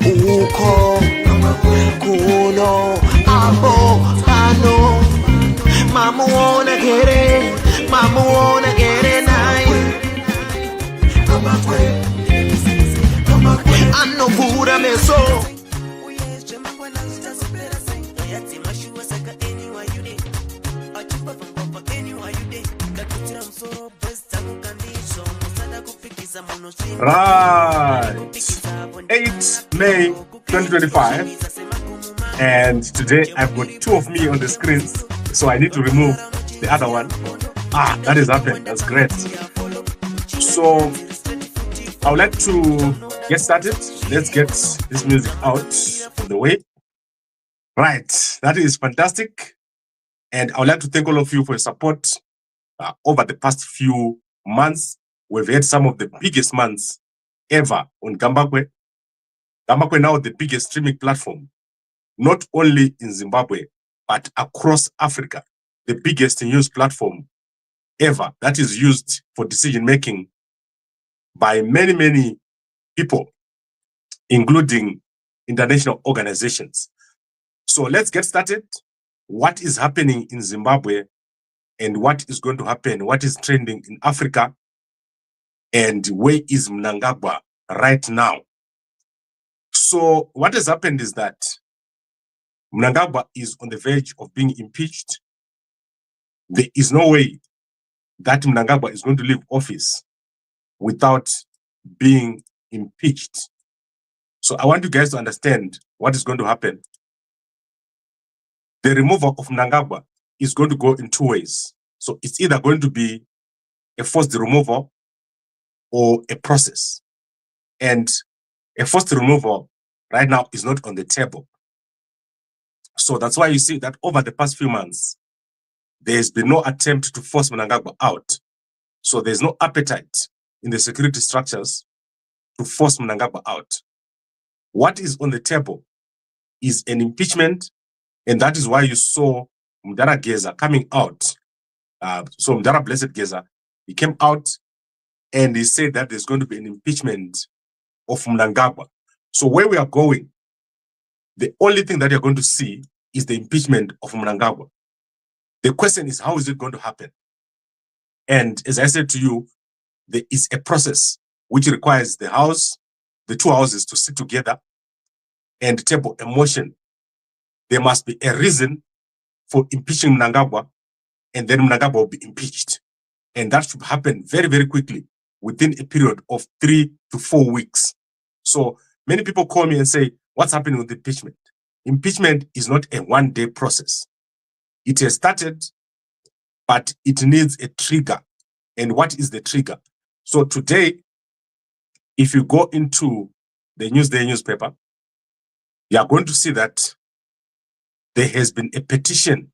Uko kuno abo ano mamuona gere nai ano pura meso. Right, 8 May 2025, and today I've got two of me on the screens, so I need to remove the other one. That has happened. That's great. So I would like to get started. Let's get this music out of the way. Right, that is fantastic, and I would like to thank all of you for your support over the past few months. We've had some of the biggest months ever on Kwekwe. Kwekwe now the biggest streaming platform, not only in Zimbabwe, but across Africa. The biggest news platform ever that is used for decision-making by many, many people, including international organizations. So let's get started. What is happening in Zimbabwe and what is going to happen? What is trending in Africa? And where is Mnangagwa right now? So what has happened is that Mnangagwa is on the verge of being impeached. There is no way that Mnangagwa is going to leave office without being impeached. So I want you guys to understand what is going to happen. The removal of Mnangagwa is going to go in two ways. So it's either going to be a forced removal or a process. And a forced removal right now is not on the table. So that's why you see that over the past few months, there has been no attempt to force Mnangagwa out. So there's no appetite in the security structures to force Mnangagwa out. What is on the table is an impeachment, and that is why you saw Mdara Geza coming out. So Mdara Blessed Geza, he came out and he said that there's going to be an impeachment of Mnangagwa. So where we are going, the only thing that you're going to see is the impeachment of Mnangagwa. The question is, how is it going to happen? And as I said to you, there is a process which requires the House, the two houses to sit together and table a motion. There must be a reason for impeaching Mnangagwa, and then Mnangagwa will be impeached. And that should happen very, very quickly, within a period of 3 to 4 weeks. So many people call me and say, what's happening with impeachment? Impeachment is not a one-day process. It has started, but it needs a trigger. And what is the trigger? So today, if you go into the Newsday newspaper, you are going to see that there has been a petition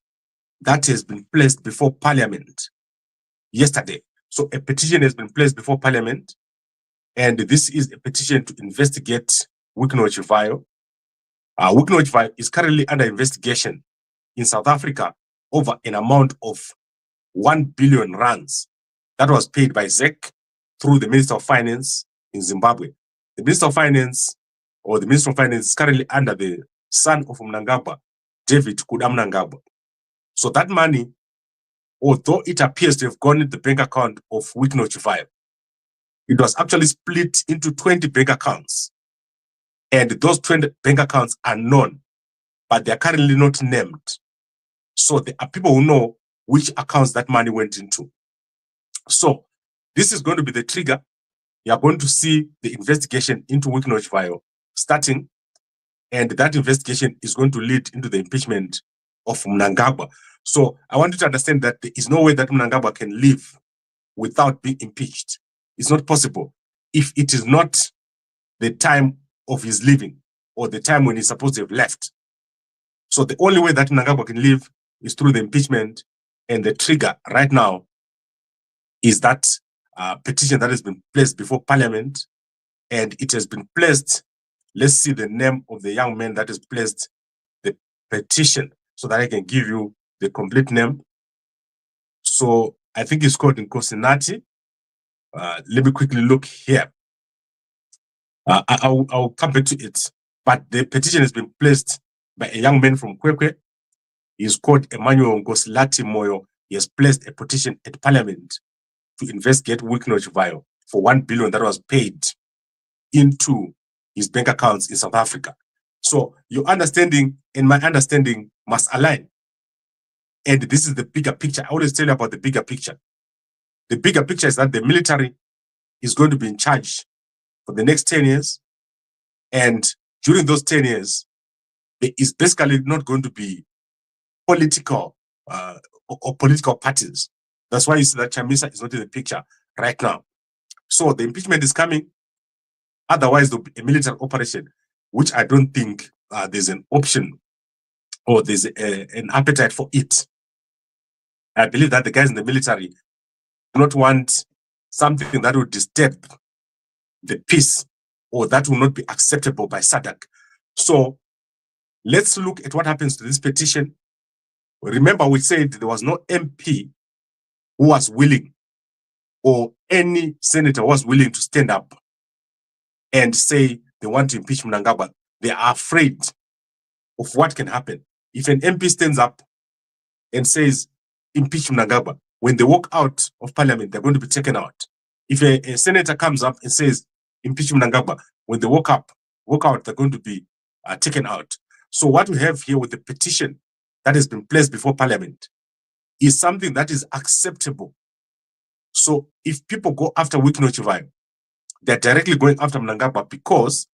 that has been placed before Parliament yesterday. So a petition has been placed before Parliament, and this is a petition to investigate Wicknell Chivayo. Wicknell Chivayo is currently under investigation in South Africa over an amount of 1 billion rands that was paid by ZEC through the Minister of Finance in Zimbabwe. The Minister of Finance, or the Minister of Finance, is currently under the son of Mnangagwa, David Mnangagwa. So that money, although it appears to have gone into the bank account of Wicknell Chivayo, it was actually split into 20 bank accounts. And those 20 bank accounts are known, but they are currently not named. So there are people who know which accounts that money went into. So this is going to be the trigger. You are going to see the investigation into Wicknell Chivayo starting, and that investigation is going to lead into the impeachment of Mnangagwa. So I want you to understand that there is no way that Mnangagwa can live without being impeached. It's not possible if it is not the time of his leaving or the time when he's supposed to have left. So the only way that Mnangagwa can live is through the impeachment, and the trigger right now is that petition that has been placed before Parliament, and it has been placed. Let's see the name of the young man that has placed the petition so that I can give you the complete name. So I think it's called Nkosilathi. Let me quickly look here. I'll come back to it. But the petition has been placed by a young man from Kwekwe. He's called Emmanuel Nkosilathi Moyo. He has placed a petition at Parliament to investigate Wicknell Chivayo for 1 billion that was paid into his bank accounts in South Africa. So your understanding and my understanding must align. And this is the bigger picture. I always tell you about the bigger picture. The bigger picture is that the military is going to be in charge for the next 10 years. And during those 10 years, there is basically not going to be political or political parties. That's why you see that Chamisa is not in the picture right now. So the impeachment is coming. Otherwise, there'll be a military operation, which I don't think there's an option or there's an appetite for it. I believe that the guys in the military do not want something that will disturb the peace or that will not be acceptable by SADC. So let's look at what happens to this petition. Remember, we said there was no MP who was willing or any senator was willing to stand up and say they want to impeach Mnangagwa. They are afraid of what can happen. If an MP stands up and says, impeach Mnangagwa, when they walk out of Parliament, they're going to be taken out. If a senator comes up and says, impeach Mnangagwa, when they walk out, they're going to be taken out. So what we have here with the petition that has been placed before Parliament is something that is acceptable. So if people go after Wicknell Chivayo, they're directly going after Mnangagwa, because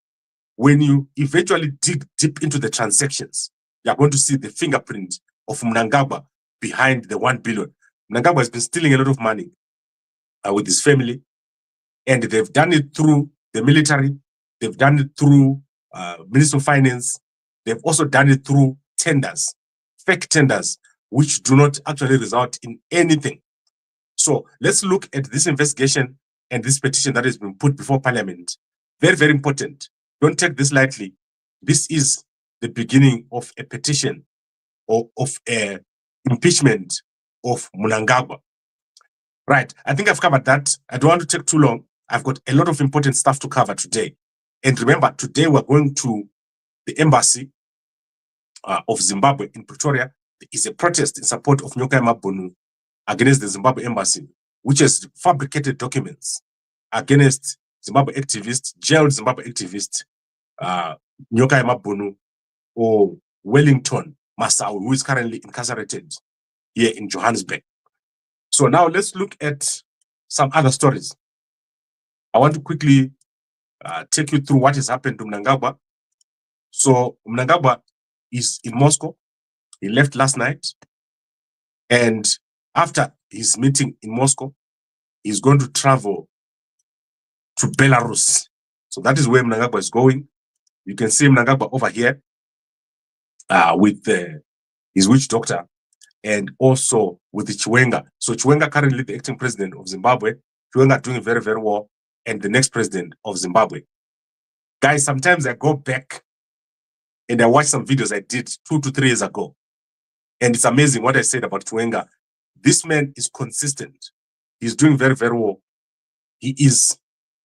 when you eventually dig deep into the transactions, you're going to see the fingerprint of Mnangagwa behind the 1 billion. Mnangagwa has been stealing a lot of money with his family, and they've done it through the military, they've done it through Ministry of Finance, they've also done it through tenders, fake tenders, which do not actually result in anything. So let's look at this investigation and this petition that has been put before Parliament. Very, very important. Don't take this lightly. This is the beginning of a petition or of a impeachment of Mnangagwa. Right, I think I've covered that. I don't want to take too long. I've got a lot of important stuff to cover today. And remember, today we're going to the embassy of Zimbabwe in Pretoria. There is a protest in support of Nyoka Mabonu against the Zimbabwe embassy, which has fabricated documents against Zimbabwe activists, jailed Zimbabwe activist Nyoka Mabonu or Wellington Masau, who is currently incarcerated here in Johannesburg. So now let's look at some other stories. I want to quickly take you through what has happened to Mnangagwa. So Mnangagwa is in Moscow. He left last night. And after his meeting in Moscow, he's going to travel to Belarus. So that is where Mnangagwa is going. You can see Mnangagwa over here with his witch doctor and also with the Chiwenga. So Chiwenga currently the acting president of Zimbabwe. Chiwenga doing very, very well. And the next president of Zimbabwe. Guys, sometimes I go back and I watch some videos I did 2 to 3 years ago. And it's amazing what I said about Chiwenga. This man is consistent. He's doing very, very well. He is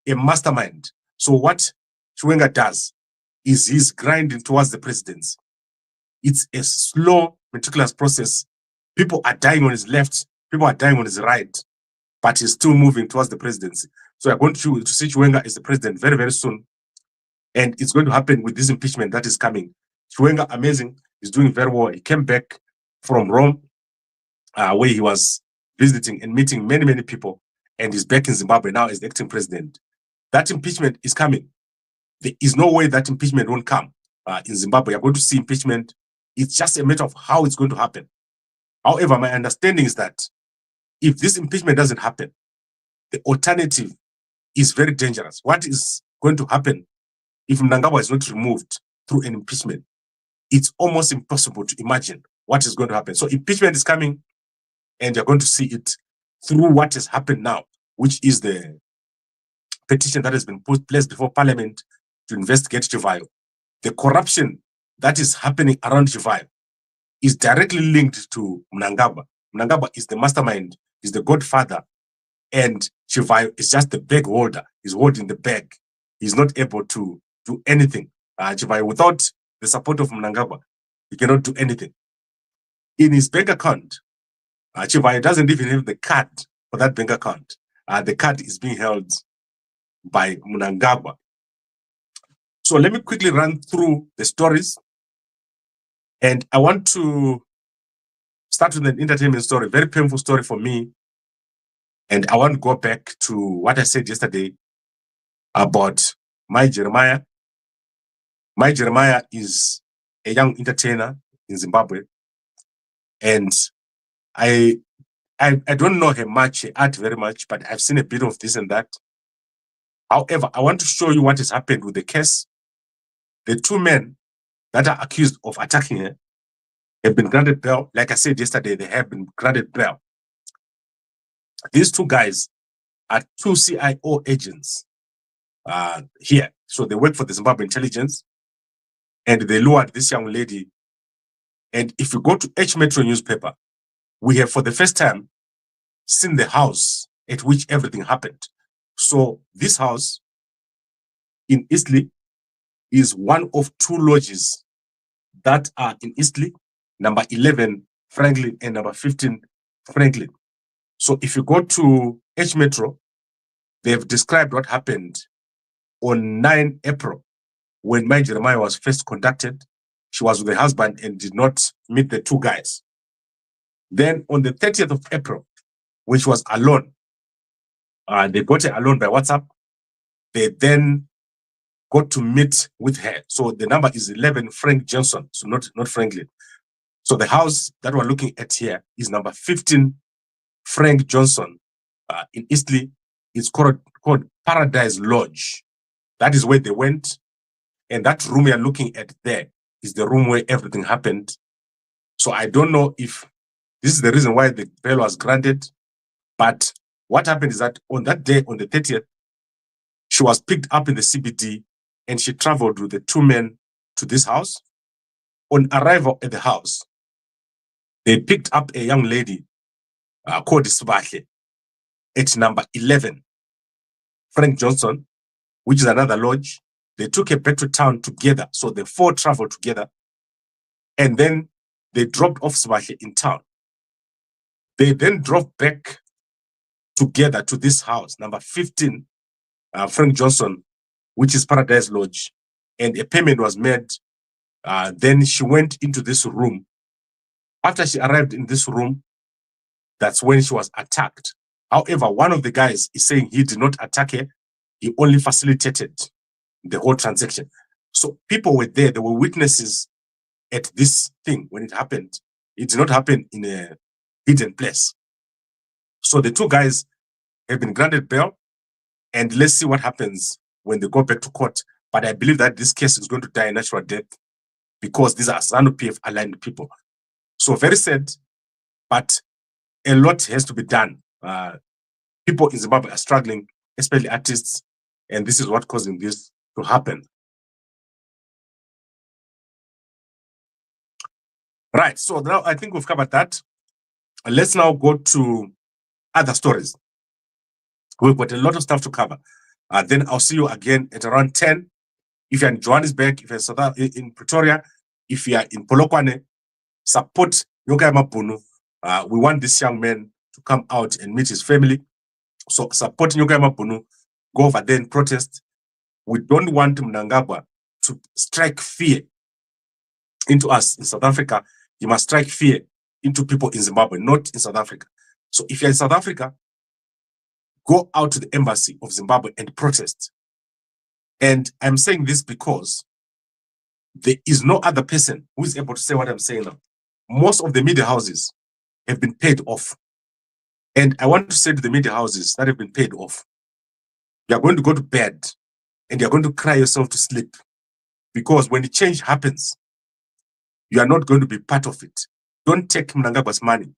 a mastermind. So what Chiwenga does is he's grinding towards the presidency. It's a slow, meticulous process. People are dying on his left. People are dying on his right. But he's still moving towards the presidency. So we're going to see Chiwenga as the president very, very soon. And it's going to happen with this impeachment that is coming. Chiwenga, amazing. He's doing very well. He came back from Rome, where he was visiting and meeting many, many people. And he's back in Zimbabwe now as the acting president. That impeachment is coming. There is no way that impeachment won't come in Zimbabwe. You're going to see impeachment. It's just a matter of how it's going to happen. However, my understanding is that if this impeachment doesn't happen, the alternative is very dangerous. What is going to happen if Mnangagwa is not removed through an impeachment? It's almost impossible to imagine what is going to happen. So impeachment is coming, and you're going to see it through what has happened now, which is the petition that has been placed before Parliament to investigate Chivayo. The corruption that is happening around Chivayo, is directly linked to Mnangagwa. Mnangagwa is the mastermind, is the godfather, and Chivayo is just the bag holder. He's holding the bag. He's not able to do anything. Chivayo, without the support of Mnangagwa, he cannot do anything. In his bank account, Chivayo doesn't even have the card for that bank account. The card is being held by Mnangagwa. So let me quickly run through the stories. And I want to start with an entertainment story, very painful story for me. And I want to go back to what I said yesterday about my Jeremiah. My Jeremiah is a young entertainer in Zimbabwe. And I don't know her much, her art very much, but I've seen a bit of this and that. However, I want to show you what has happened with the case. The two men that are accused of attacking her have been granted bail. Like I said yesterday, they have been granted bail. These two guys are two CIO agents here. So they work for the Zimbabwe intelligence, and they lured this young lady. And if you go to H Metro newspaper, we have for the first time seen the house at which everything happened. So this house in Eastleigh is one of two lodges that are in Eastleigh, number 11 Franklin and number 15 Franklin. So if you go to H Metro, they've described what happened on 9 April when my Jeremiah was first conducted. She was with her husband and did not meet the two guys. Then on the 30th of April, when she was alone, they got her alone by WhatsApp. They then got to meet with her. So the number is 11 Frank Johnson, so not Franklin. So the house that we're looking at here is number 15 Frank Johnson in Eastleigh. It's called Paradise Lodge. That is where they went. And that room we are looking at there is the room where everything happened. So I don't know if this is the reason why the bail was granted. But what happened is that on that day, on the 30th, she was picked up in the CBD and she traveled with the two men to this house. On arrival at the house, they picked up a young lady called Sbahle at number 11, Frank Johnson, which is another lodge. They took her back to town together. So the four traveled together. And then they dropped off Sbahle in town. They then drove back together to this house, number 15, Frank Johnson, which is Paradise Lodge. And a payment was made. Then she went into this room. After she arrived in this room, that's when she was attacked. However, one of the guys is saying he did not attack her. He only facilitated the whole transaction. So people were there. There were witnesses at this thing when it happened. It did not happen in a hidden place. So the two guys have been granted bail. And let's see what happens when they go back to court. But I believe that this case is going to die a natural death because these are ZANU-PF aligned people. So very sad, but a lot has to be done. People in Zimbabwe are struggling, especially artists, and this is what causing this to happen. Right, so now I think we've covered that. Let's now go to other stories. We've got a lot of stuff to cover. Then I'll see you again at around 10. If you're in Johannesburg, if you're in Pretoria, if you are in Polokwane, support Nyoka Mapunu. We want this young man to come out and meet his family. So support Nyoka Mapunu. Go over there and protest. We don't want Mnangagwa to strike fear into us in South Africa. He must strike fear into people in Zimbabwe, not in South Africa. So if you're in South Africa, go out to the embassy of Zimbabwe and protest. And I'm saying this because there is no other person who is able to say what I'm saying now. Most of the media houses have been paid off. And I want to say to the media houses that have been paid off, you're going to go to bed and you're going to cry yourself to sleep. Because when the change happens, you are not going to be part of it. Don't take Mnangagwa's money.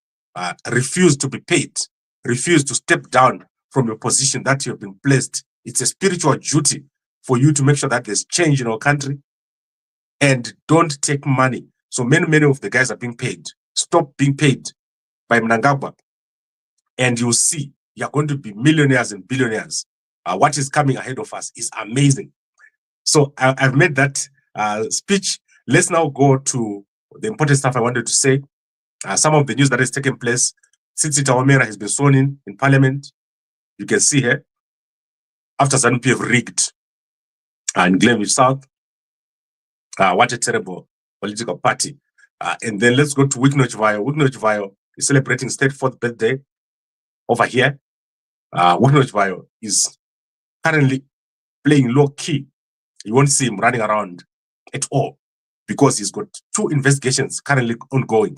Refuse to be paid. Refuse to step down from your position that you have been placed. It's a spiritual duty for you to make sure that there's change in our country. And don't take money So many of the guys are being paid. Stop being paid by Mnangagwa, and you'll see you're going to be millionaires and billionaires. What is coming ahead of us is amazing. So I've made that speech. Let's now go to the important stuff I wanted to say. Some of the news that has taken place. Tsitsi Tawamera has been sworn in Parliament. You can see here, after ZANU-PF rigged in Glenville South. What a terrible political party. And then let's go to Wicknell Chivayo. Wicknell Chivayo is celebrating his 34th birthday over here. Wicknell Chivayo is currently playing low key. You won't see him running around at all because he's got 2 investigations currently ongoing.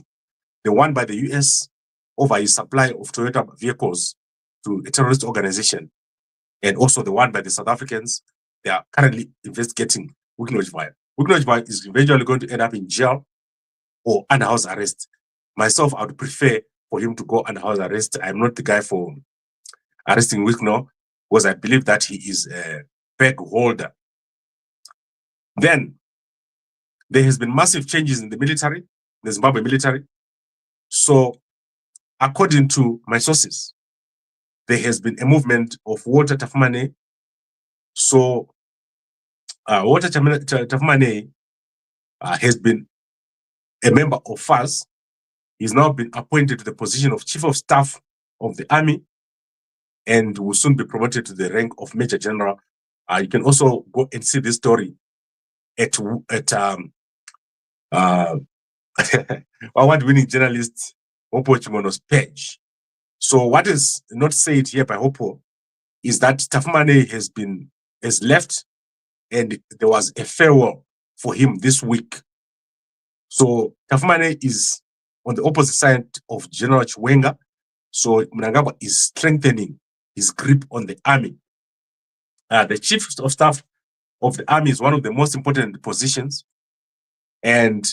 The one by the US over his supply of Toyota vehicles to a terrorist organization, and also the one by the South Africans. They are currently investigating Wicknell Chibvayo. Wicknell Chibvayo is eventually going to end up in jail or under house arrest. Myself, I would prefer for him to go under house arrest. I'm not the guy for arresting Wicknell because I believe that he is a peg holder. Then there has been massive changes in the military, the Zimbabwe military. So according to my sources, there has been a movement of Walter Tafumane. So Walter Tafumane has been a member of FAS. He's now been appointed to the position of Chief of Staff of the Army and will soon be promoted to the rank of Major General. You can also go and see this story at award-winning journalist Hopo Chimono's page. So what is not said here by Hopo is that Tafumane has left, and there was a farewell for him this week. So Tafumane is on the opposite side of General Chiwenga. So Mnangagwa is strengthening his grip on the army. The Chief of Staff of the army is one of the most important positions, and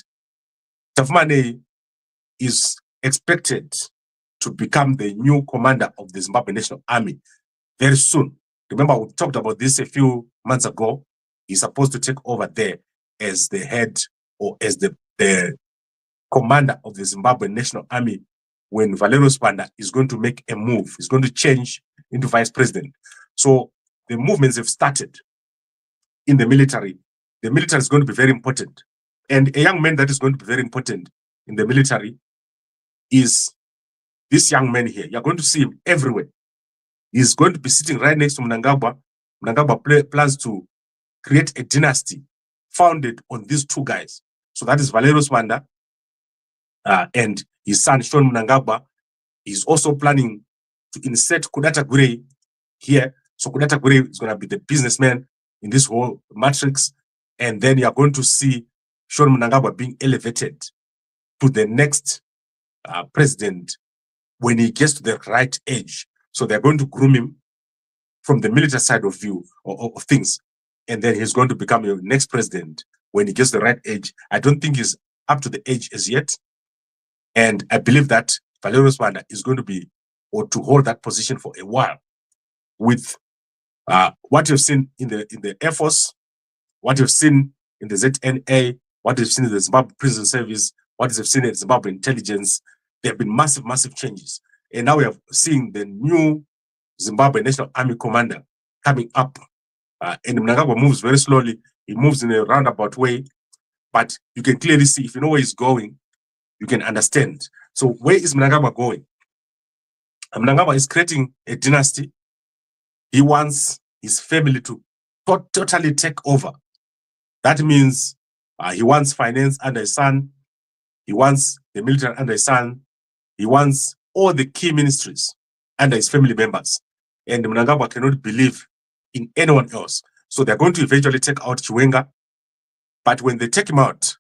Tafumane is expected to become the new commander of the Zimbabwe National Army very soon. Remember, we talked about this a few months ago. He's supposed to take over there as the head or as the commander of the Zimbabwe National Army when Valerio Spanda is going to make a move. He's going to change into vice president. So the movements have started in the military. The military is going to be very important. And a young man that is going to be very important in the military is this young man here. You're going to see him everywhere. He's going to be sitting right next to Mnangagwa. Mnangagwa plans to create a dynasty founded on these 2 guys. So that is Valerio Spanda and his son, Sean Mnangagwa. He's also planning to insert Kudata Gure here. So Kudata Gure is going to be the businessman in this whole matrix. And then you're going to see Sean Mnangagwa being elevated to the next president when he gets to the right age. So they're going to groom him from the military side of view of things. And then he's going to become your next president when he gets the right age. I don't think he's up to the age as yet. And I believe that Valerio Spanda is going to be, or to hold that position for a while. With what you've seen in the Air Force, what you've seen in the ZNA, what you've seen in the Zimbabwe Prison Service, what you've seen in Zimbabwe Intelligence, there have been massive changes. And now we are seeing the new Zimbabwe National Army commander coming up. And Mnangagwa moves very slowly. He moves in a roundabout way, but you can clearly see, if you know where he's going, you can understand. So where is Mnangagwa going? Mnangagwa is creating a dynasty. He wants his family to totally take over. That means he wants finance under his son. He wants the military under his son. He wants all the key ministries under his family members. And Mnangagwa cannot believe in anyone else. So they're going to eventually take out Chiwenga. But when they take him out,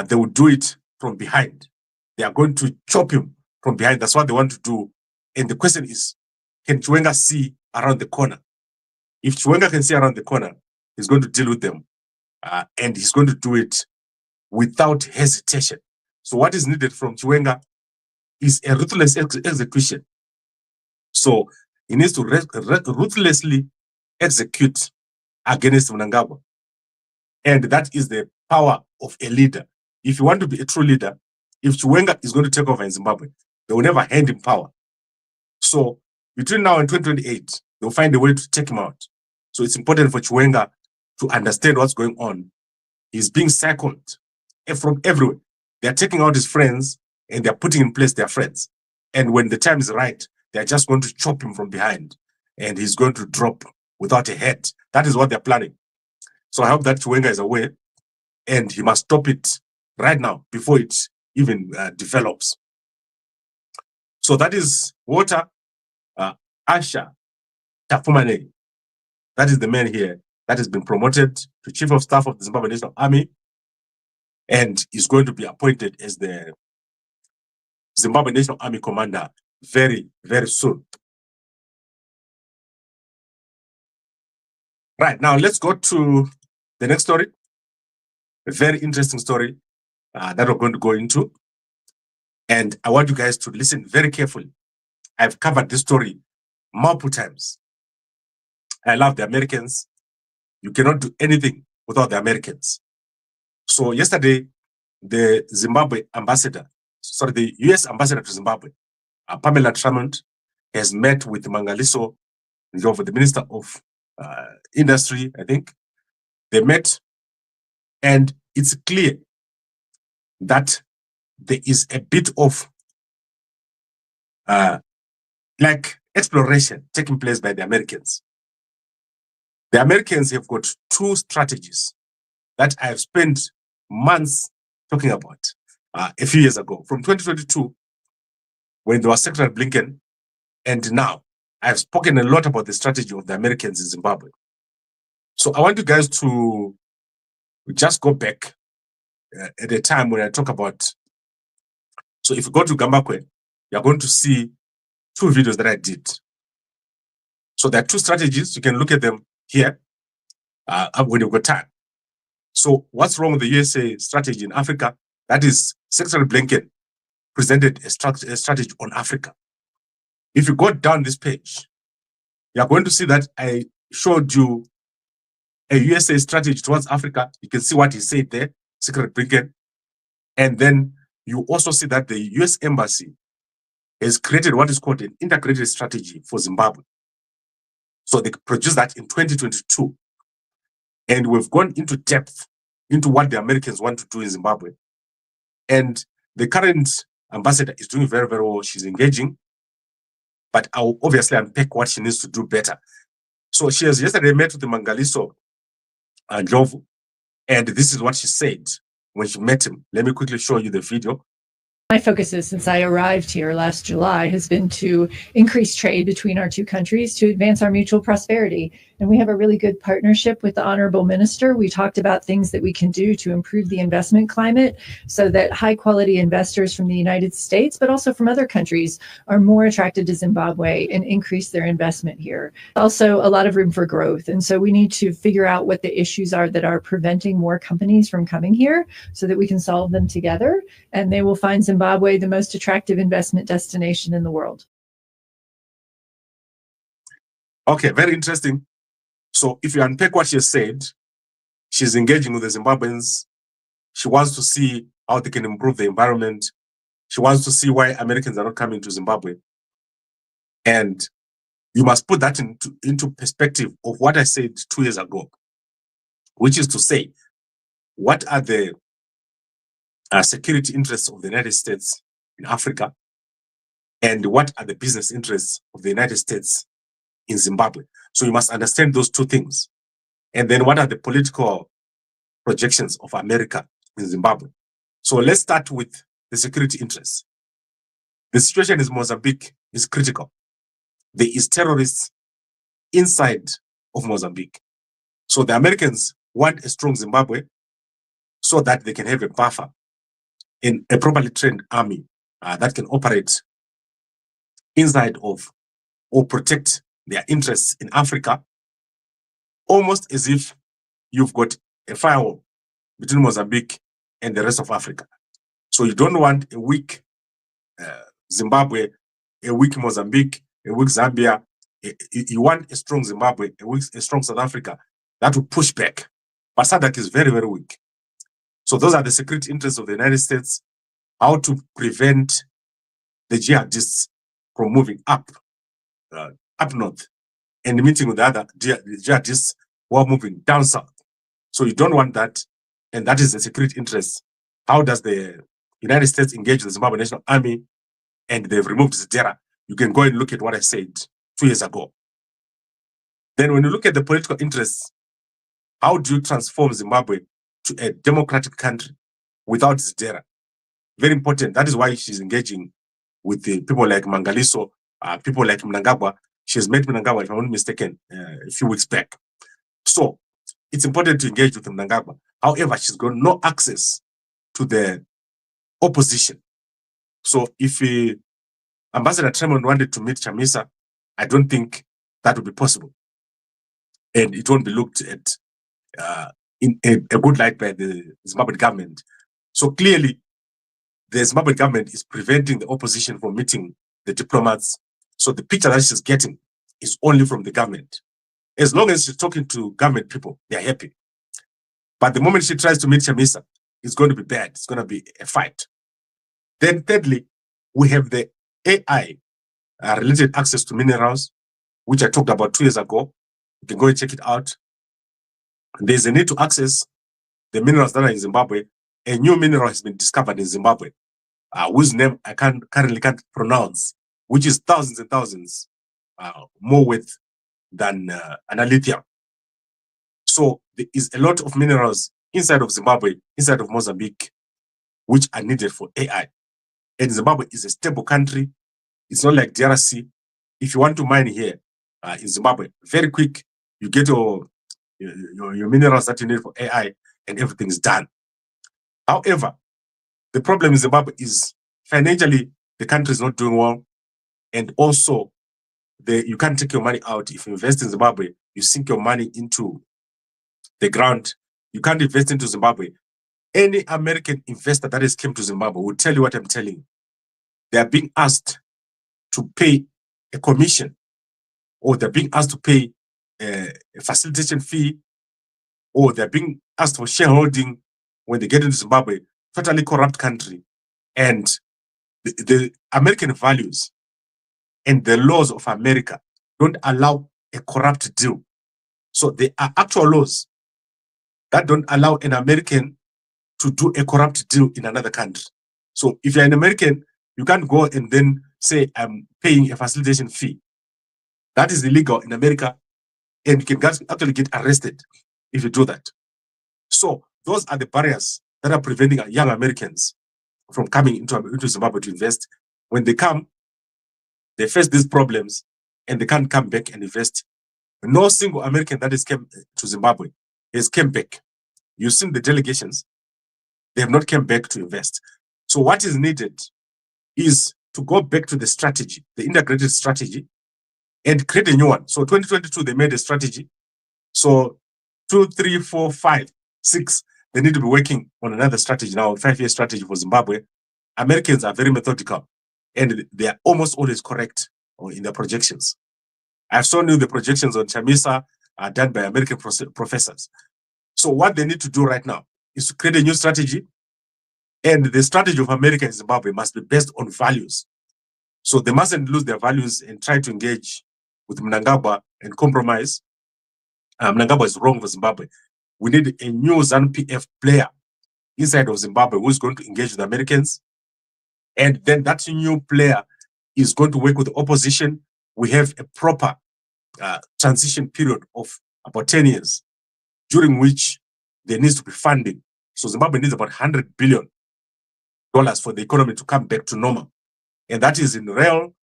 they will do it from behind. They are going to chop him from behind. That's what they want to do. And the question is, can Chiwenga see around the corner? If Chiwenga can see around the corner, he's going to deal with them. And he's going to do it without hesitation. So what is needed from Chiwenga is a ruthless execution. So he needs to ruthlessly execute against Mnangagwa. And that is the power of a leader. if you want to be a true leader, if Chiwenga is going to take over in Zimbabwe, they will never hand him power. So between now and 2028, they'll find a way to take him out. So it's important for Chiwenga to understand what's going on. He's being cycled from everywhere. They're taking out his friends and they're putting in place their friends. And when the time is right, they're just going to chop him from behind and he's going to drop without a head. That is what they're planning. So I hope that Chiwenga is aware and he must stop it right now before it even develops. So that is Walter Asha Tafumane. That is the man here that has been promoted to Chief of Staff of the Zimbabwe National Army and is going to be appointed as the Zimbabwe National Army Commander very, very soon. Right, now let's go to the next story. A very interesting story that we're going to go into. And I want you guys to listen very carefully. I've covered this story multiple times. I love the Americans. You cannot do anything without the Americans. So yesterday, the Zimbabwe ambassador, sorry, the US ambassador to Zimbabwe, Pamela Tremont, has met with Mangaliso, the Minister of Industry, I think. They met, and it's clear that there is a bit of like exploration taking place by the Americans. The Americans have got two strategies that I have spent months talking about a few years ago, from 2022, when there was Secretary Blinken, and now I've spoken a lot about the strategy of the Americans in Zimbabwe. So I want you guys to just go back at a time when I talk about. So if you go to Gambakwe, you're going to see two videos that I did. So there are two strategies. You can look at them here when you've got time. So what's wrong with the USA strategy in Africa? That is, Secretary Blinken presented a strategy on Africa. If you go down this page, you're going to see that I showed you a USA strategy towards Africa. You can see what he said there, Secretary Blinken. And then you also see that the US Embassy has created what is called an integrated strategy for Zimbabwe. So they produced that in 2022. And we've gone into depth into what the Americans want to do in Zimbabwe. And the current ambassador is doing very, very well. She's engaging, but I'll obviously unpack what she needs to do better. So she has yesterday met with the Mangaliso Jovu, and this is what she said when she met him. Let me quickly show you the video. My focus since I arrived here last July has been to increase trade between our two countries to advance our mutual prosperity. And we have a really good partnership with the Honorable Minister. We talked about things that we can do to improve the investment climate so that high quality investors from the United States, but also from other countries, are more attracted to Zimbabwe and increase their investment here. Also, a lot of room for growth. And so we need to figure out what the issues are that are preventing more companies from coming here so that we can solve them together. And they will find Zimbabwe the most attractive investment destination in the world. Okay, very interesting. So if you unpack what she has said, she's engaging with the Zimbabweans. She wants to see how they can improve the environment. She wants to see why Americans are not coming to Zimbabwe. And you must put that into perspective of what I said 2 years ago, which is to say, what are the security interests of the United States in Africa? And what are the business interests of the United States in Zimbabwe? So you must understand those two things. And then what are the political projections of America in Zimbabwe? So let's start with the security interests. The situation in Mozambique is critical. There is terrorists inside of Mozambique. So the Americans want a strong Zimbabwe so that they can have a buffer in a properly trained army that can operate inside of or protect their interests in Africa, almost as if you've got a firewall between Mozambique and the rest of Africa. So you don't want a weak Zimbabwe, a weak Mozambique, a weak Zambia. You want a strong Zimbabwe, a strong South Africa that will push back. But SADC is very, very weak. So those are the security interests of the United States, how to prevent the jihadists from moving up north and meeting with the other jihadists who are moving down south. So you don't want that, and that is the security interest. How does the United States engage the Zimbabwe National Army? And they've removed Zidera. You can go and look at what I said 2 years ago. Then when you look at the political interests, how do you transform Zimbabwe to a democratic country without Zidera? Very important. That is why she's engaging with the people like Mangaliso, people like Mnangagwa. She's met Mnangagwa, if I'm not mistaken, a few weeks back. So it's important to engage with Mnangagwa. However, she's got no access to the opposition. So if Ambassador Tremont wanted to meet Chamisa, I don't think that would be possible. And it won't be looked at in a good light by the Zimbabwe government. So clearly, the Zimbabwe government is preventing the opposition from meeting the diplomats. So the picture that she's getting is only from the government. As long as she's talking to government people, they're happy. But the moment she tries to meet Chamisa, it's going to be bad. It's going to be a fight. Then thirdly, we have the AI related access to minerals, which I talked about 2 years ago. You can go and check it out. There's a need to access the minerals that are in Zimbabwe. A new mineral has been discovered in Zimbabwe, whose name I currently can't pronounce, which is thousands and thousands more worth than lithium. So there is a lot of minerals inside of Zimbabwe, inside of Mozambique, which are needed for AI. And Zimbabwe is a stable country. It's not like DRC. If you want to mine here in Zimbabwe, very quick, you get your minerals that you need for AI and everything's done. However, the problem in Zimbabwe is financially, the country is not doing well. And also, you can't take your money out. If you invest in Zimbabwe, you sink your money into the ground. You can't invest into Zimbabwe. Any American investor that has come to Zimbabwe will tell you what I'm telling you. They are being asked to pay a commission, or they're being asked to pay a facilitation fee, or they're being asked for shareholding when they get into Zimbabwe. Totally corrupt country. And the American values and the laws of America don't allow a corrupt deal. So there are actual laws that don't allow an American to do a corrupt deal in another country. So if you're an American, you can't go and then say, I'm paying a facilitation fee. That is illegal in America, and you can actually get arrested if you do that. So those are the barriers that are preventing young Americans from coming into Zimbabwe to invest. When they come, they face these problems, and they can't come back and invest. No single American that has come to Zimbabwe has come back. You've seen the delegations. They have not come back to invest. So what is needed is to go back to the strategy, the integrated strategy, and create a new one. So 2022, they made a strategy. So 2, 3, 4, 5, 6, they need to be working on another strategy now, a 5-year strategy for Zimbabwe. Americans are very methodical, and they are almost always correct in their projections. I've shown you the projections on Chamisa are done by American professors. So what they need to do right now is to create a new strategy, and the strategy of America in Zimbabwe must be based on values. So they mustn't lose their values and try to engage with Mnangagwa and compromise. Mnangagwa is wrong for Zimbabwe. We need a new ZANU-PF player inside of Zimbabwe who is going to engage with Americans. And then that new player is going to work with the opposition. We have a proper transition period of about 10 years, during which there needs to be funding. So Zimbabwe needs about $100 billion for the economy to come back to normal. And that is in rail,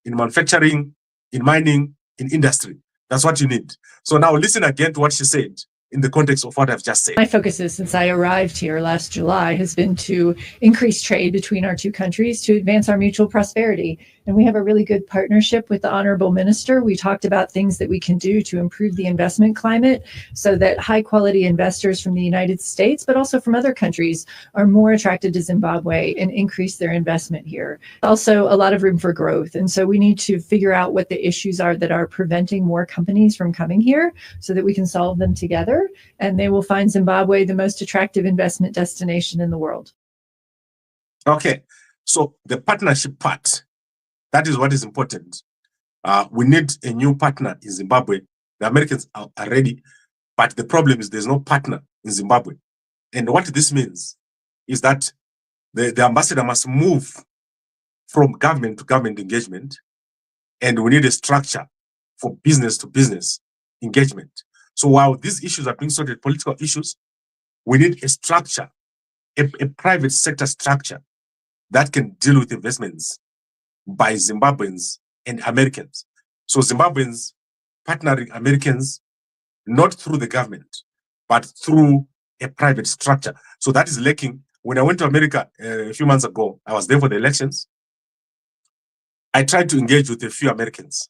in manufacturing, in mining, in industry. That's what you need. So now listen again to what she said in the context of what I've just said. My focus is, since I arrived here last July, has been to increase trade between our two countries to advance our mutual prosperity. And we have a really good partnership with the Honorable Minister. We talked about things that we can do to improve the investment climate so that high quality investors from the United States, but also from other countries, are more attracted to Zimbabwe and increase their investment here. Also, a lot of room for growth. And so we need to figure out what the issues are that are preventing more companies from coming here so that we can solve them together. together, and they will find Zimbabwe the most attractive investment destination in the world. Okay, so the partnership part, that is what is important. We need a new partner in Zimbabwe. The Americans are ready, but the problem is there's no partner in Zimbabwe. And what this means is that the ambassador must move from government to government engagement, and we need a structure for business to business engagement. So while these issues are being sorted, political issues, we need a structure, a private sector structure that can deal with investments by Zimbabweans and Americans. So Zimbabweans partnering Americans, not through the government, but through a private structure. So that is lacking. When I went to America a few months ago, I was there for the elections. I tried to engage with a few Americans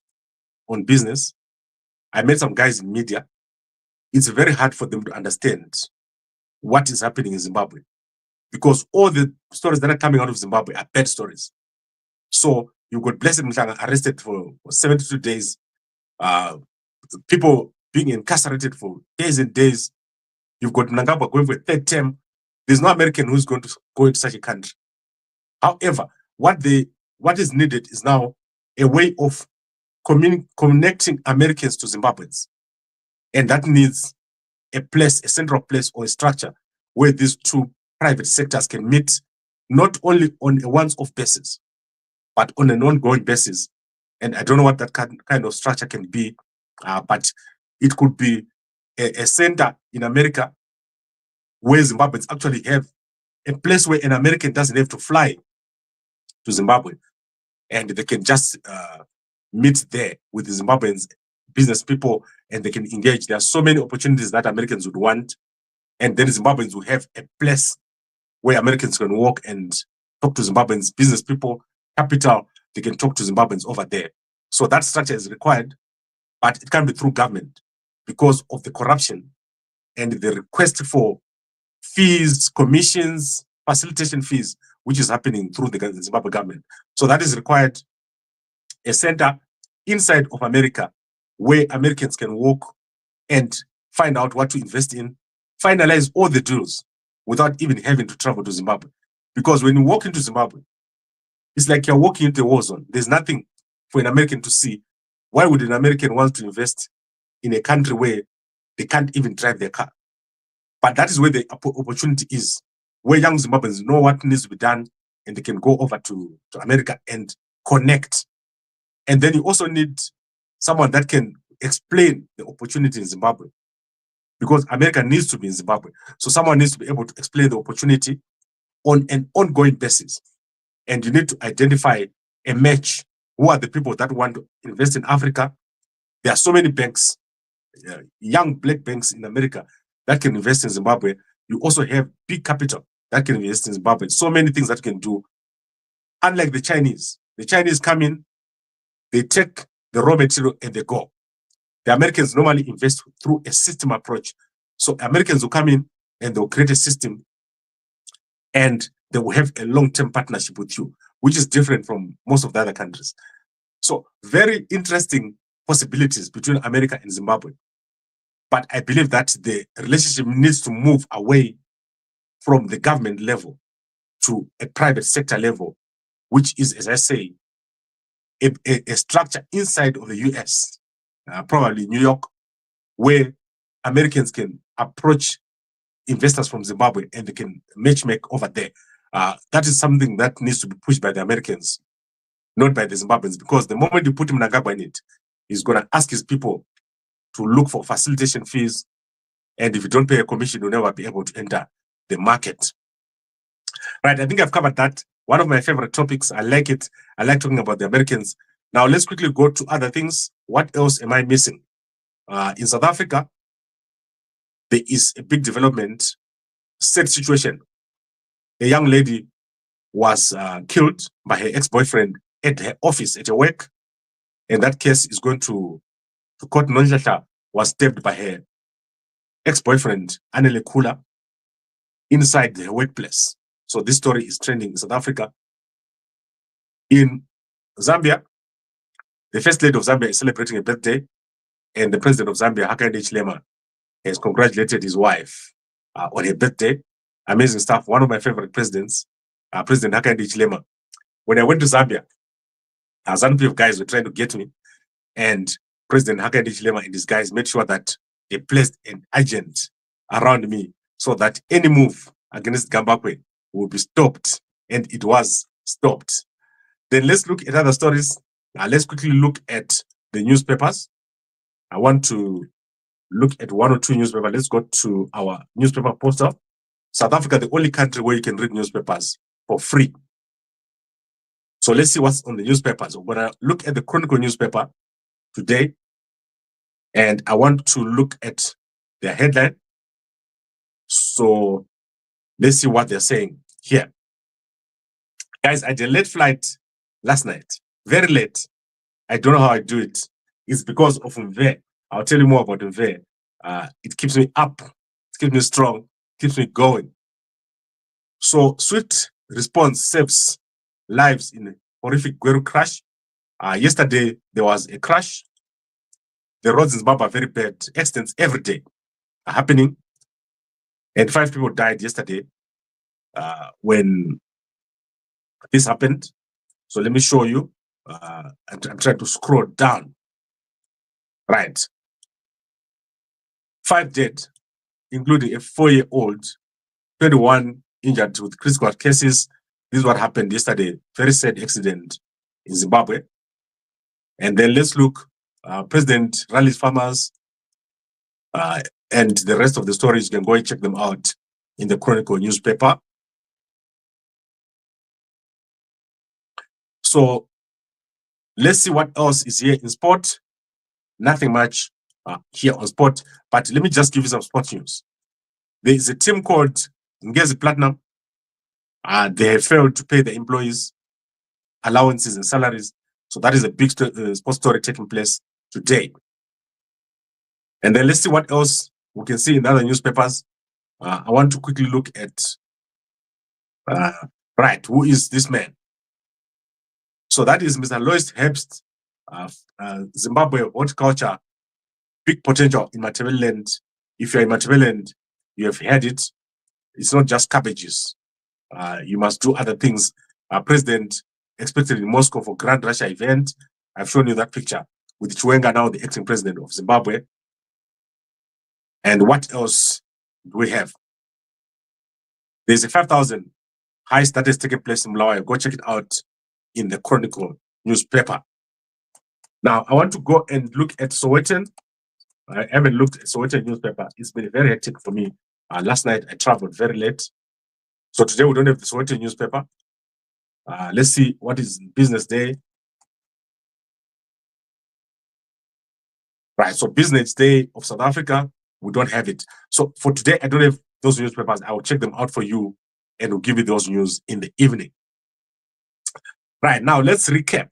on business. I met some guys in media. It's very hard for them to understand what is happening in Zimbabwe, because all the stories that are coming out of Zimbabwe are bad stories. So you got Blessed Mhlanga arrested for 72 days, people being incarcerated for days and days. You've got Mnangagwa going for a third term. There's no American who's going to go into such a country. However, what is needed is now a way of connecting Americans to Zimbabweans. And that needs a place, a central place or a structure where these two private sectors can meet, not only on a once-off basis, but on an ongoing basis. And I don't know what that kind of structure can be, but it could be a center in America where Zimbabweans actually have a place where an American doesn't have to fly to Zimbabwe, and they can just meet there with the Zimbabweans business people, and they can engage. There are so many opportunities that Americans would want, and then Zimbabweans will have a place where Americans can walk and talk to Zimbabweans business people, capital. They can talk to Zimbabweans over there. So that structure is required, but it can be through government because of the corruption and the request for fees, commissions, facilitation fees, which is happening through the Zimbabwe government. So that is required a center inside of America where Americans can walk and find out what to invest in, finalize all the deals without even having to travel to Zimbabwe. Because when you walk into Zimbabwe, it's like you're walking into a war zone. There's nothing for an American to see. Why would an American want to invest in a country where they can't even drive their car? But that is where the opportunity is, where young Zimbabweans know what needs to be done, and they can go over to America and connect. And then you also need someone that can explain the opportunity in Zimbabwe, because America needs to be in Zimbabwe. So someone needs to be able to explain the opportunity on an ongoing basis. And you need to identify a match. Who are the people that want to invest in Africa? There are so many banks, young black banks in America that can invest in Zimbabwe. You also have big capital that can invest in Zimbabwe. So many things that you can do. Unlike the Chinese come in, they take the raw material and they go. The Americans normally invest through a system approach. So Americans will come in and they'll create a system, and they will have a long-term partnership with you, which is different from most of the other countries. So very interesting possibilities between America and Zimbabwe. But I believe that the relationship needs to move away from the government level to a private sector level, which is, as I say, a structure inside of the US, probably New York, where Americans can approach investors from Zimbabwe and they can matchmake over there. That is something that needs to be pushed by the Americans, not by the Zimbabweans, because the moment you put Mnangagwa in it, he's going to ask his people to look for facilitation fees. And if you don't pay a commission, you'll never be able to enter the market. Right, I think I've covered that. One of my favorite topics. I like it. I like talking about the Americans. Now, let's quickly go to other things. What else am I missing? In South Africa, there is a big development, sad situation. A young lady was killed by her ex-boyfriend at her office, at her work. And that case is going to court. Nonjata was stabbed by her ex-boyfriend, Anele Kula, inside her workplace. So this story is trending in South Africa. In Zambia, the first lady of Zambia is celebrating a birthday, and the president of Zambia, Hakainde Hichilema, has congratulated his wife on her birthday. Amazing stuff. One of my favorite presidents, President Hakainde Hichilema. When I went to Zambia, ZANU-PF guys were trying to get me, and President Hakainde Hichilema and his guys made sure that they placed an agent around me so that any move against Zimbabwe will be stopped, and it was stopped. Then let's look at other stories. Let's quickly look at the newspapers. I want to look at one or two newspapers. Let's go to our newspaper portal. South Africa, the only country where you can read newspapers for free. So let's see what's on the newspapers. We're going to look at the Chronicle newspaper today, and I want to look at their headline. So let's see what they're saying here. Guys, I did a late flight last night, very late. I don't know how I do it. It's because of Mve. I'll tell you more about Mve. It keeps me up, it keeps me strong, keeps me going. So swift response saves lives in a horrific Gweru crash. Yesterday, there was a crash. The roads in Zimbabwe are very bad. Accidents every day are happening. And 5 people died yesterday when this happened. So let me show you. I'm trying to scroll down. Right. 5 dead, including a 4-year-old, 21 injured with critical cases. This is what happened yesterday. Very sad accident in Zimbabwe. And then let's look. President rallies farmers, and the rest of the stories, you can go and check them out in the Chronicle newspaper. So let's see what else is here in sport. Nothing much here on sport, but let me just give you some sport news. There is a team called Ngezi Platinum. They have failed to pay the employees allowances and salaries. So that is a big sports story taking place today. And then let's see what else we can see in other newspapers. I want to quickly look at, right, who is this man? So that is Mr. Lois Herbst, Zimbabwe horticulture, big potential in Matabeleland. If you're in Matabeleland, you have had it. It's not just cabbages. You must do other things. President expected in Moscow for Grand Russia event. I've shown you that picture with Chiwenga, now the acting president of Zimbabwe. And what else do we have? There's a 5,000 heist that is taking place in Mhlanga. Go check it out in the Chronicle newspaper. Now, I want to go and look at Sowetan. I haven't looked at Sowetan newspaper. It's been very hectic for me. Last night, I traveled very late. So today, we don't have the Sowetan newspaper. Let's see what is business day. Right, so business day of South Africa, we don't have it. So for today, I don't have those newspapers. I will check them out for you and we'll give you those news in the evening. Right, now let's recap.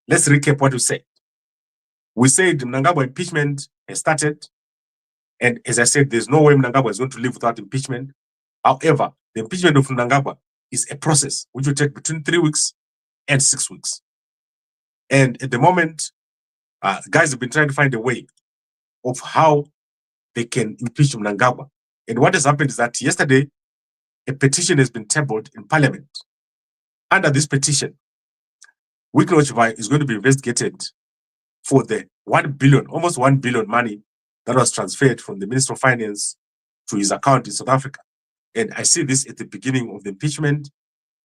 Let's recap what we said. We said Mnangagwa impeachment has started. And as I said, there's no way Mnangagwa is going to live without impeachment. However, the impeachment of Mnangagwa is a process which will take between 3 weeks and 6 weeks. And at the moment, guys have been trying to find a way of how they can impeach Mnangagwa. And what has happened is that yesterday, a petition has been tabled in Parliament. Under this petition, Wicknell Chivayo is going to be investigated for the 1 billion, almost 1 billion money that was transferred from the Minister of Finance to his account in South Africa. And I see this at the beginning of the impeachment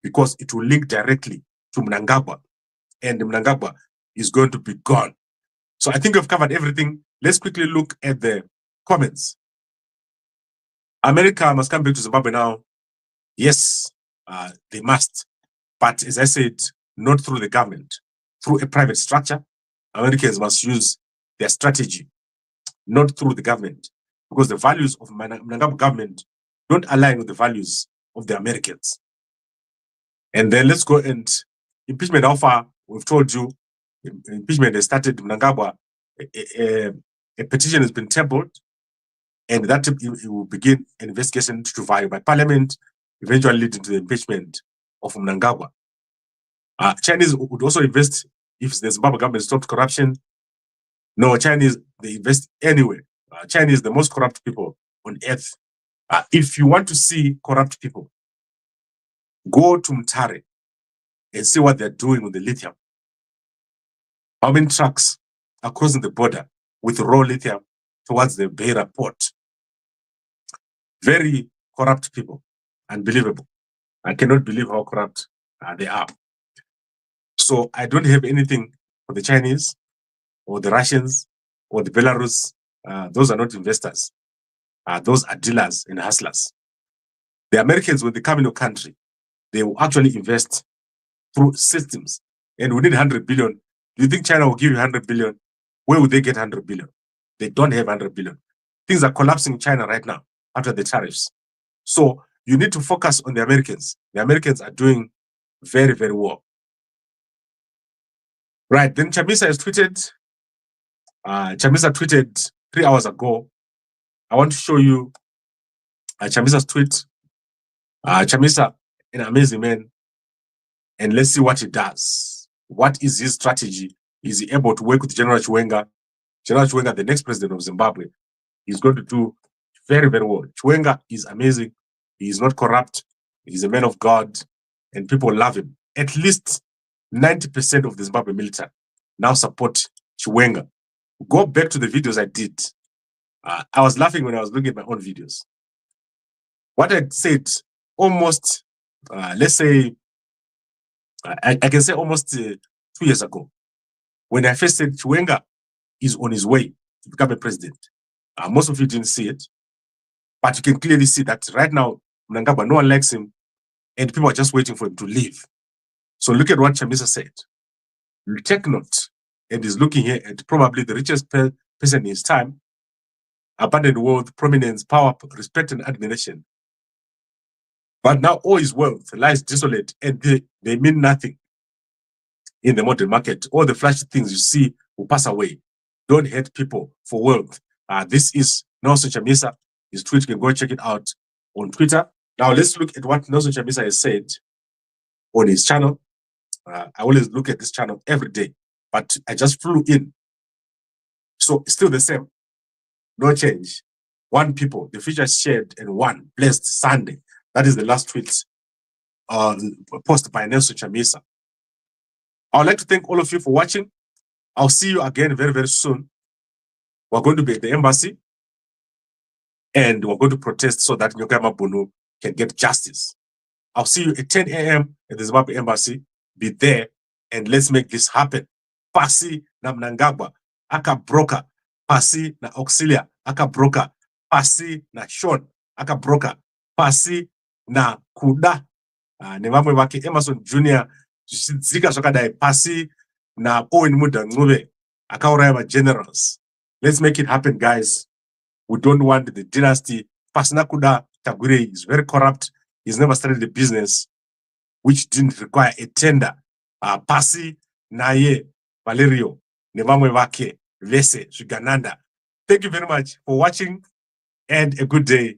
because it will link directly to Mnangagwa. And Mnangagwa is going to be gone. So I think we've covered everything. Let's quickly look at the comments. America must come back to Zimbabwe now. Yes, they must. But as I said, not through the government, through a private structure. Americans must use their strategy, not through the government, because the values of Mnangagwa government don't align with the values of the Americans. And then let's go and impeachment. How far? We've told you impeachment has started. Mnangagwa, a petition has been tabled, and that it will begin an investigation to Chivayo by Parliament, eventually leading to the impeachment of Mnangagwa. Chinese would also invest if the Zimbabwe government stopped corruption. No, Chinese, they invest anyway Chinese, the most corrupt people on earth. If you want to see corrupt people, go to Mtare and see what they're doing with the lithium. How many trucks are crossing the border with raw lithium towards the Beira port? Very corrupt people. Unbelievable. I cannot believe how corrupt they are. So I don't have anything for the Chinese or the Russians or the Belarus. Those are not investors. Those are dealers and hustlers. The Americans, when they come in your country, they will actually invest through systems. And we need 100 billion. Do you think China will give you 100 billion? Where would they get 100 billion? They don't have 100 billion. Things are collapsing in China right now after the tariffs. So you need to focus on the Americans. The Americans are doing very, very well. Right, then Chamisa has tweeted. Chamisa tweeted 3 hours ago. I want to show you Chamisa's tweet. Chamisa, an amazing man. And let's see what he does. What is his strategy? Is he able to work with General Chiwenga? General Chiwenga, the next president of Zimbabwe, is going to do very, very well. Chiwenga is amazing. He is not corrupt. He's a man of God, and people love him. At least 90% of the Zimbabwe military now support Chiwenga. Go back to the videos I did. I was laughing when I was looking at my own videos. What I said almost, let's say, I can say almost 2 years ago, when I first said Chiwenga is on his way to become a president. Most of you didn't see it, but you can clearly see that right now, Mnangagwa, no one likes him, and people are just waiting for him to leave. So look at what Chamisa said. Take note, and he's looking here at probably the richest person in his time, abundant wealth, prominence, power, respect, and admiration. But now all his wealth lies desolate, and they mean nothing in the modern market. All the flashy things you see will pass away. Don't hate people for wealth. This is Nelson Chamisa. His tweet, you can go check it out on Twitter. Now let's look at what Nelson Chamisa has said on his channel. I always look at this channel every day, but I just flew in. So it's still the same. No change. One people, the future shared, and one blessed Sunday. That is the last tweet posted by Nelson Chamisa. I would like to thank all of you for watching. I'll see you again very, very soon. We're going to be at the embassy, and we're going to protest so that Nyokama Bunu can get justice. I'll see you at 10 a.m. at the Zimbabwe embassy. Be there, and let's make this happen. Pasi na Mnangagwa, aka broker. Pasi na Auxilia, aka broker. Pasi na Sean, aka broker. Pasi na Kuda, ne vamwe vake Emerson Jr. Zika zvakadai. Pasi na Owen Muda Ngube, akauraya generals. Let's make it happen, guys. We don't want the dynasty. Pasi na Kuda Tagure is very corrupt. He's never started a business which didn't require a tender. Pasi naye Valerio ne vamwe vake Vese Shugananda. Thank you very much for watching, and a good day.